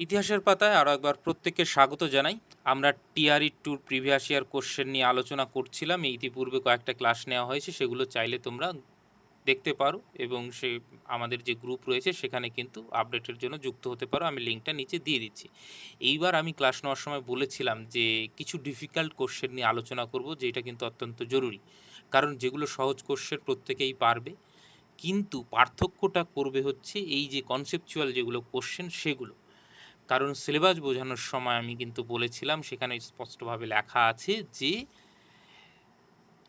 ইতিহাসের পাতায় আরো একবার প্রত্যেককে স্বাগত জানাই। আমরা টিআরই টুর প্রিভিয়াস ইয়ার কোশ্চেন নিয়ে আলোচনা করছিলাম। ইতিপূর্বে কয়েকটা ক্লাস নেওয়া হয়েছে, সেগুলো চাইলে তোমরা দেখতে পারো এবং সে আমাদের যে গ্রুপ রয়েছে সেখানে কিন্তু আপডেটের জন্য যুক্ত হতে পারো। আমি লিঙ্কটা নিচে দিয়ে দিচ্ছি। এইবার আমি ক্লাস নেওয়ার সময় বলেছিলাম যে কিছু ডিফিকাল্ট কোশ্চেন নিয়ে আলোচনা করব, যেটা কিন্তু অত্যন্ত জরুরি, কারণ যেগুলো সহজ কোশ্চেন প্রত্যেকেই পারবে, কিন্তু পার্থক্যটা করবে হচ্ছে এই যে কনসেপচুয়াল যেগুলো কোশ্চেন সেগুলো। কারণ সিলেবাস বোঝানোর সময় আমি কিন্তু বলেছিলাম, সেখানে স্পষ্টভাবে লেখা আছে যে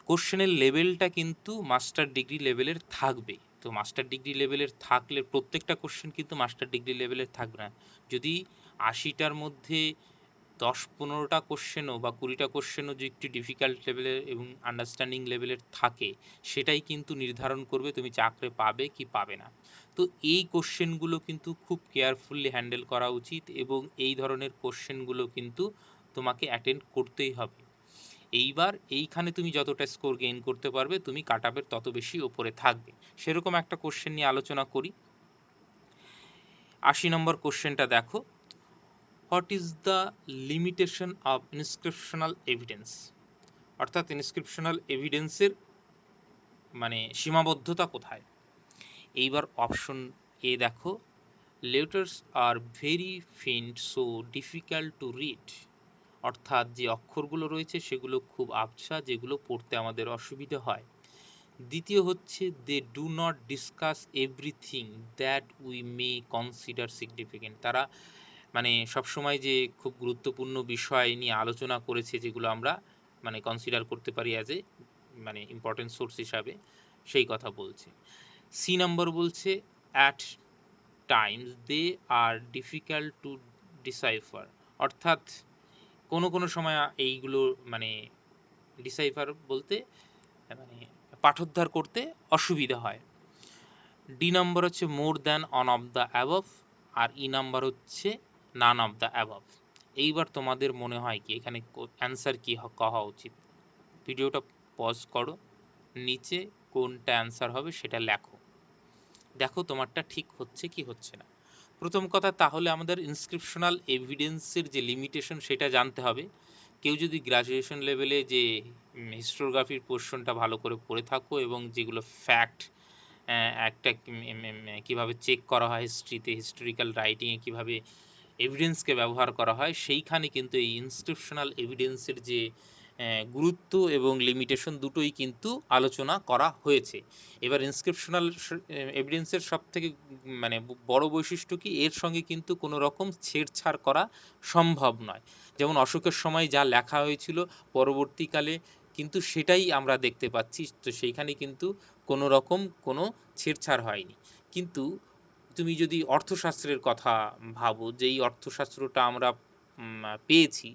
কোশ্চেনের লেভেলটা কিন্তু মাস্টার ডিগ্রি লেভেলের থাকবে। তো মাস্টার ডিগ্রি লেভেলের থাকলে প্রত্যেকটা কোশ্চেন কিন্তু মাস্টার ডিগ্রি লেভেলের থাকবে না। যদি ৮০টার মধ্যে ১০-১৫টা কোশ্চেনও বা ২০টা কোশ্চেনও যে একটু ডিফিকাল্ট লেভেলের এবং আন্ডারস্ট্যান্ডিং লেভেলের থাকে, সেটাই কিন্তু নির্ধারণ করবে তুমি চাকরি পাবে কি পাবে না। তো এই কোশ্চেনগুলো কিন্তু খুব কেয়ারফুলি হ্যান্ডেল করা উচিত এবং এই ধরনের কোশ্চেনগুলো কিন্তু তোমাকে অ্যাটেন্ড করতেই হবে। এইবার এইখানে তুমি যতটা স্কোর গেইন করতে পারবে, তুমি কাট আপের তত বেশি ওপরে থাকবে। সেরকম একটা কোশ্চেন নিয়ে আলোচনা করি। ৮০ নম্বর কোশ্চেনটা দেখো, what is the limitation of inscriptional evidence? অর্থাৎ ইনস্ক্রিপশনাল এভিডেন্সের মানে সীমাবদ্ধতা কোথায়? এইবার অপশন এ দেখো, letters are very faint so difficult to read. অর্থাৎ যে অক্ষরগুলো রয়েছে সেগুলো খুব আবছা, যেগুলো পড়তে আমাদের অসুবিধা হয়। দ্বিতীয় হচ্ছে, they do not discuss everything that we may consider significant. তারা মানে সবসময় যে খুব গুরুত্বপূর্ণ বিষয় নিয়ে আলোচনা করেছে, যেগুলো আমরা মানে কনসিডার করতে পারি অ্যাজ এ মানে ইম্পর্টেন্ট সোর্স হিসাবে, সেই কথা বলছে। সি নাম্বার বলছে, at times they are difficult to decipher. অর্থাৎ কোনো কোনো সময় এইগুলো মানে ডিসাইফার বলতে মানে পাঠোদ্ধার করতে অসুবিধা হয়। ডি নাম্বার হচ্ছে more than one of the above, আর ই নাম্বার হচ্ছে নান অফ দ্য অ্যাবভ। এইবার তোমাদের মনে হয় কি এখানে অ্যান্সার কি হওয়া উচিত? ভিডিওটা পজ করো, নিচে কোনটা অ্যান্সার হবে সেটা লেখো, দেখো তোমারটা ঠিক হচ্ছে কি হচ্ছে না। প্রথম কথা, তাহলে আমাদের ইনস্ক্রিপশনাল এভিডেন্সের যে লিমিটেশন সেটা জানতে হবে। কেউ যদি গ্রাজুয়েশন লেভেলে যে হিস্টোগ্রাফির পোর্শনটা ভালো করে পড়ে থাকো এবং যেগুলো ফ্যাক্ট একটা কিভাবে চেক করা হয় হিস্ট্রিতে, হিস্টোরিক্যাল রাইটিংয়ে কিভাবে এভিডেন্সকে ব্যবহার করা হয়, সেইখানে কিন্তু এই ইনস্ক্রিপশনাল এভিডেন্সের যে গুরুত্ব এবং লিমিটেশন দুটোই কিন্তু আলোচনা করা হয়েছে। এবার ইনস্ক্রিপশনাল এভিডেন্সের সব থেকে মানে বড় বৈশিষ্ট্য কি, এর সঙ্গে কিন্তু কোনো রকম ছেড়ছাড় করা সম্ভব নয়। যেমন অশোকের সময় যা লেখা হয়েছিল পরবর্তীকালে কিন্তু সেটাই আমরা দেখতে পাচ্ছি, তো সেইখানে কিন্তু কোনো রকম কোনো ছেড়ছাড় হয়নি। কিন্তু তুমি যদি অর্থশাস্ত্রের কথা ভাবো, যেই অর্থশাস্ত্রটা আমরা পেয়েছি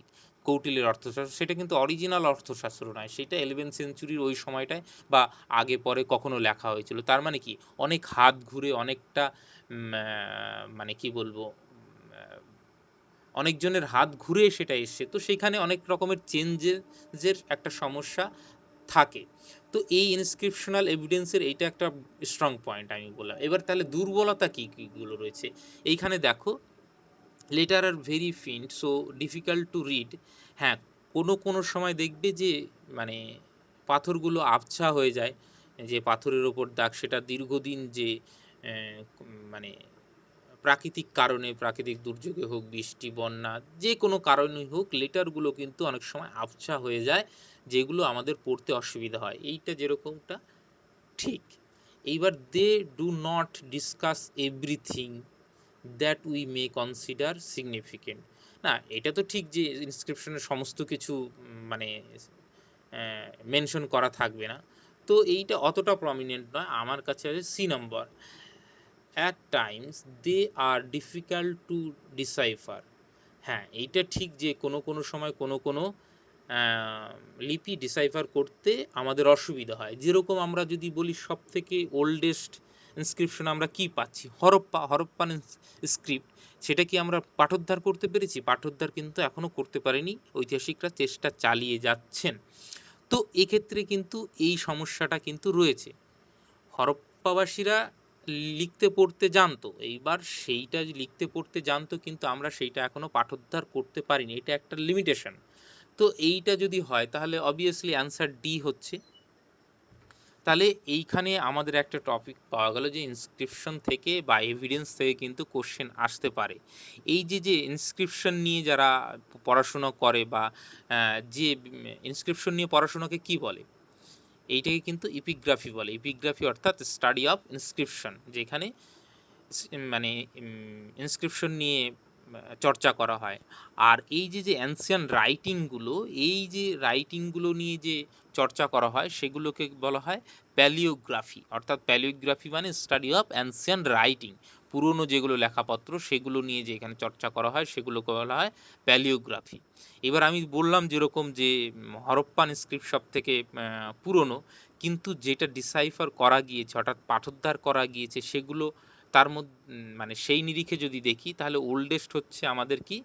কৌটিল্যের অর্থশাস্ত্র, সেটা কিন্তু অরিজিনাল অর্থশাস্ত্র নয়, সেটা 11th সেঞ্চুরির ওই সময়টায় বা আগে পরে কখনো লেখা হয়েছিল। তার মানে কি, অনেক হাত ঘুরে অনেকটা মানে কি বলবো, অনেকজনের হাত ঘুরে সেটা এসছে, তো সেখানে অনেক রকমের চেঞ্জের একটা সমস্যা থাকে। তো এই ইনস্ক্রিপশনাল এভিডেন্সের এইটা একটা স্ট্রং পয়েন্ট আমি বললাম। এবার তাহলে দুর্বলতা কি কিগুলো রয়েছে এইখানে দেখো, letter are very ফিন্ট so difficult to read. হ্যাঁ, কোনো কোনো সময় দেখবে যে মানে পাথরগুলো আবছা হয়ে যায়, যে পাথরের ওপর দাগ, সেটা দীর্ঘদিন যে মানে প্রাকৃতিক কারণে, প্রাকৃতিক দুর্যোগে হোক, বৃষ্টি বন্যা যে কোনো কারণেই হোক, লেটারগুলো কিন্তু অনেক সময় আবছা হয়ে যায়, যেগুলো আমাদের পড়তে অসুবিধা হয়। এইটা যেরকমটা ঠিক। এইবার they do not discuss everything that we may consider significant. না, এটা তো ঠিক যে ইনস্ক্রিপশনের সমস্ত কিছু মানে মেনশন করা থাকবে না, তো এইটা অতটা প্রমিনেন্ট নয়। আমার কাছে আছে C number, at times they are difficult to decipher. হ্যাঁ, এইটা ঠিক যে কোনো কোনো সময় কোনো কোনো লিপি ডিসাইফার করতে আমাদের অসুবিধা হয়। যেরকম আমরা যদি বলি সব থেকে ওল্ডেস্ট ইনস্ক্রিপশন আমরা কি পাচ্ছি, হরপ্পান স্ক্রিপ্ট, সেটা কি আমরা পাঠোদ্ধার করতে পেরেছি? পাঠোদ্ধার কিন্তু এখনো করতে পারেনি, ঐতিহাসিকরা চেষ্টা চালিয়ে যাচ্ছেন। তো এক্ষেত্রে কিন্তু এই সমস্যাটা কিন্তু রয়েছে। হরপ্পাবাসীরা লিখতে পড়তে জানতো, এইবার সেইটা যে লিখতে পড়তে জানতো কিন্তু আমরা সেইটা এখনো পাঠোদ্ধার করতে পারিনি, এটা একটা লিমিটেশন। তো এইটা যদি হয় তাহলে অবভিয়াসলি অ্যান্সার ডি হচ্ছে। তাহলে এইখানে আমাদের একটা টপিক পাওয়া গেল যে ইনস্ক্রিপশন থেকে বা এভিডেন্স থেকে কিন্তু কোশ্চেন আসতে পারে। এই যে যে ইনস্ক্রিপশন নিয়ে যারা পড়াশোনা করে বা যে ইনস্ক্রিপশন নিয়ে পড়াশোনাকে কি বলে, এইটাকে কিন্তু ইপিগ্রাফি বলে। ইপিগ্রাফি অর্থাৎ স্টাডি অফ ইনস্ক্রিপশন, যেখানে মানে ইনস্ক্রিপশন নিয়ে চর্চা করা হয়। আর এই যে যে অ্যানসিয়ান রাইটিংগুলো, এই যে রাইটিংগুলো নিয়ে যে চর্চা করা হয় সেগুলোকে বলা হয় প্যালিওগ্রাফি। অর্থাৎ প্যালিওগ্রাফি মানে স্টাডি অফ অ্যানসিয়ান রাইটিং, পুরনো যেগুলো লেখাপত্র সেগুলো নিয়ে যে এখানে চর্চা করা হয় সেগুলোকে বলা হয় প্যালিওগ্রাফি। এবার আমি বললাম যেরকম যে হরপ্পান স্ক্রিপ্ট সব থেকে পুরনো, কিন্তু যেটা ডিসাইফার করা গিয়েছে অর্থাৎ পাঠোদ্ধার করা গিয়েছে সেগুলো তার মধ্যে মানে সেই নিরিখে যদি দেখি তাহলে ওল্ডেস্ট হচ্ছে আমাদের কি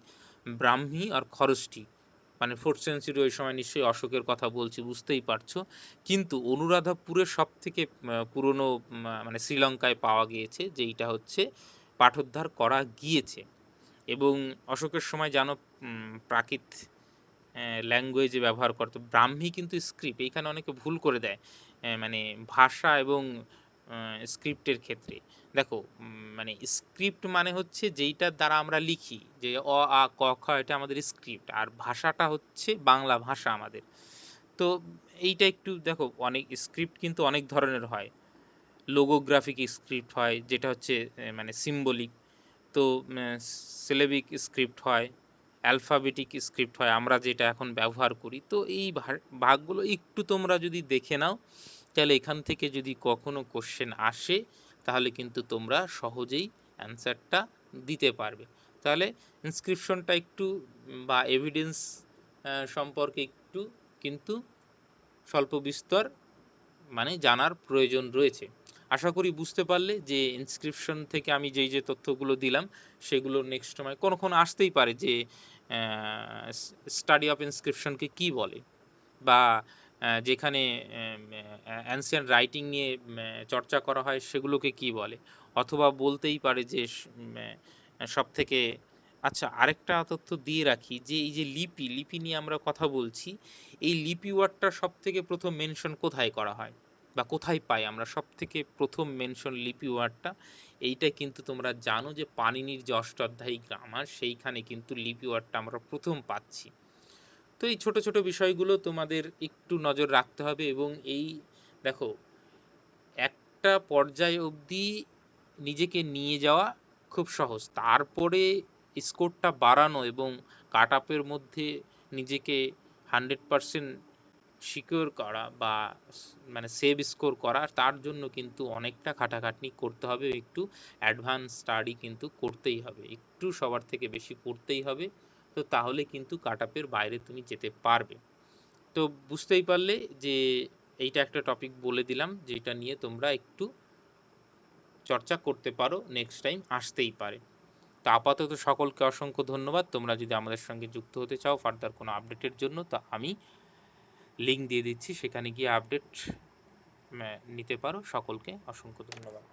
ব্রাহ্মী আর খরষ্টি, মানে 4th সেঞ্চুরি, ওই সময় নিশ্চয়ই অশোকের কথা বলছি বুঝতেই পারছো। কিন্তু অনুরাধাপুরের সব থেকে পুরনো মানে শ্রীলঙ্কায় পাওয়া গিয়েছে যেইটা হচ্ছে পাঠোদ্ধার করা গিয়েছে। এবং অশোকের সময় জানো প্রাকৃত ল্যাঙ্গুয়েজে ব্যবহার করতো। ব্রাহ্মী কিন্তু স্ক্রিপ্ট, এইখানে অনেকে ভুল করে দেয় মানে ভাষা এবং স্ক্রিপ্টের ক্ষেত্রে। দেখো মানে স্ক্রিপ্ট মানে হচ্ছে যেইটার দ্বারা আমরা লিখি, যে অ আ ক খ, এটা আমাদের স্ক্রিপ্ট, আর ভাষাটা হচ্ছে বাংলা ভাষা আমাদের। তো এইটা একটু দেখো, অনেক স্ক্রিপ্ট কিন্তু অনেক ধরনের হয়। লোগোগ্রাফিক স্ক্রিপ্ট হয় যেটা হচ্ছে মানে সিম্বলিক। তো সিলেবিক স্ক্রিপ্ট হয়, অ্যালফাবেটিক স্ক্রিপ্ট হয় আমরা যেটা এখন ব্যবহার করি। তো এই ভাগগুলো একটু তোমরা যদি দেখে নাও তাহলে এখান থেকে যদি কখনো কোশ্চেন আসে তাহলে কিন্তু তোমরা সহজেই অ্যান্সারটা দিতে পারবে। তাহলে ইনস্ক্রিপশনটা একটু বা এভিডেন্স সম্পর্কে একটু কিন্তু স্বল্প বিস্তর মানে জানার প্রয়োজন রয়েছে। আশা করি বুঝতে পারলে যে ইনস্ক্রিপশন থেকে আমি যেই যে তথ্যগুলো দিলাম সেগুলো নেক্সট সময় কখনো আসতেই পারে যে স্টাডি অফ ইনস্ক্রিপশনকে কি বলে, বা যেখানে অ্যানসিয়েন্ট রাইটিং নিয়ে চর্চা করা হয় সেগুলোকে কি বলে। অথবা বলতেই পারে যে সব থেকে, আচ্ছা আরেকটা তথ্য দিয়ে রাখি যে এই যে লিপি, লিপি নিয়ে আমরা কথা বলছি, এই লিপি ওয়ার্ডটা সব থেকে প্রথম মেনশন কোথায় করা হয় বা কোথায় পাই আমরা সব থেকে প্রথম মেনশন লিপি ওয়ার্ডটা? এইটা কিন্তু তোমরা জানো যে পাণিনির যে অষ্টাধ্যায়ী গ্রামার সেইখানে কিন্তু লিপি ওয়ার্ডটা আমরা প্রথম পাচ্ছি। তো এই ছোট ছোট বিষয়গুলো তোমাদের একটু নজর রাখতে হবে। এবং এই দেখো, একটা পর্যায় অবধি নিজেকে নিয়ে যাওয়া খুব সহজ, তারপরে স্কোরটা বাড়ানো এবং কাট আপের মধ্যে নিজেকে 100% সিকিউর করা বা মানে সেভ স্কোর করা, তার জন্য কিন্তু অনেকটা খাটাখাটনি করতে হবে, একটু অ্যাডভান্স স্টাডি কিন্তু করতেই হবে, একটু সবার থেকে বেশি করতেই হবে। তো তাহলে কিন্তু কাট আপের বাইরে তুমি যেতে পারবে। তো বুঝতেই পারলে যে এইটা একটা টপিক বলে দিলাম যেটা নিয়ে তোমরা একটু চর্চা করতে পারো, নেক্সট টাইম আসতেই পারে। তো আপাতত সকলকে অসংখ্য ধন্যবাদ। তোমরা যদি আমাদের সঙ্গে যুক্ত হতে চাও ফার্দার কোনো আপডেটের জন্য, তা আমি লিঙ্ক দিয়ে দিচ্ছি, সেখানে গিয়ে আপডেট নিতে পারো। সকলকে অসংখ্য ধন্যবাদ।